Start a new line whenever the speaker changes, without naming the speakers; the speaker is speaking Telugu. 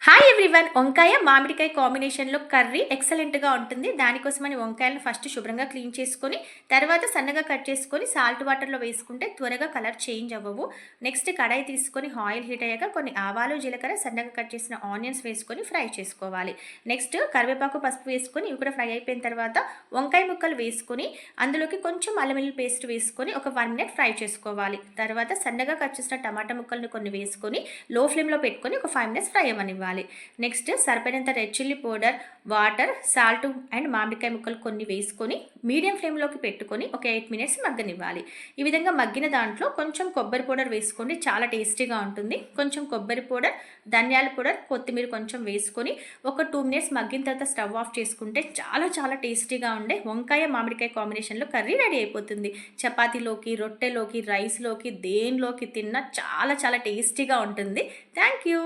Hi everyone. వంకాయ మామిడికాయ కాంబినేషన్లో కర్రీ ఎక్సలెంట్గా ఉంటుంది. దానికోసమని వంకాయలను ఫస్ట్ శుభ్రంగా క్లీన్ చేసుకొని తర్వాత సన్నగా కట్ చేసుకొని సాల్ట్ వాటర్లో వేసుకుంటే త్వరగా కలర్ చేంజ్ అవ్వవు. నెక్స్ట్ కడాయి తీసుకొని ఆయిల్ హీట్ అయ్యాక కొన్ని ఆవాలు, జీలకర్ర, సన్నగా కట్ చేసిన ఆనియన్స్ వేసుకొని ఫ్రై చేసుకోవాలి. నెక్స్ట్ కరివేపాకు, పసుపు వేసుకొని ఇవి కూడా ఫ్రై అయిపోయిన తర్వాత వంకాయ ముక్కలు వేసుకొని అందులోకి కొంచెం అల్లం వెల్లుల్లి పేస్ట్ వేసుకొని ఒక 1 మినిట్ ఫ్రై చేసుకోవాలి. తర్వాత సన్నగా కట్ చేసిన టమాటా ముక్కలను కొన్ని వేసుకొని లో ఫ్లేమ్లో పెట్టుకొని ఒక 5 మినిట్స్ ఫ్రై అవ్వనివ్వాలి. నెక్స్ట్ సరిపడినంత red chilli powder, water, salt and మామిడికాయ ముక్కలు కొన్ని వేసుకొని మీడియం ఫ్లేమ్లోకి పెట్టుకొని ఒక 8 మినిట్స్ మగ్గనివ్వాలి. ఈ విధంగా మగ్గిన దాంట్లో కొంచెం కొబ్బరి పౌడర్ వేసుకోండి, చాలా టేస్టీగా ఉంటుంది. కొంచెం కొబ్బరి పౌడర్, ధనియాల పౌడర్, కొత్తిమీర కొంచెం వేసుకొని ఒక 2 మినిట్స్ మగ్గిన తర్వాత స్టవ్ ఆఫ్ చేసుకుంటే చాలా టేస్టీగా ఉండే వంకాయ మామిడికాయ కాంబినేషన్లో కర్రీ రెడీ అయిపోతుంది. చపాతీలోకి, రొట్టెలోకి, రైస్లోకి, దేనిలోకి తిన్నా చాలా టేస్టీగా ఉంటుంది. Thank you.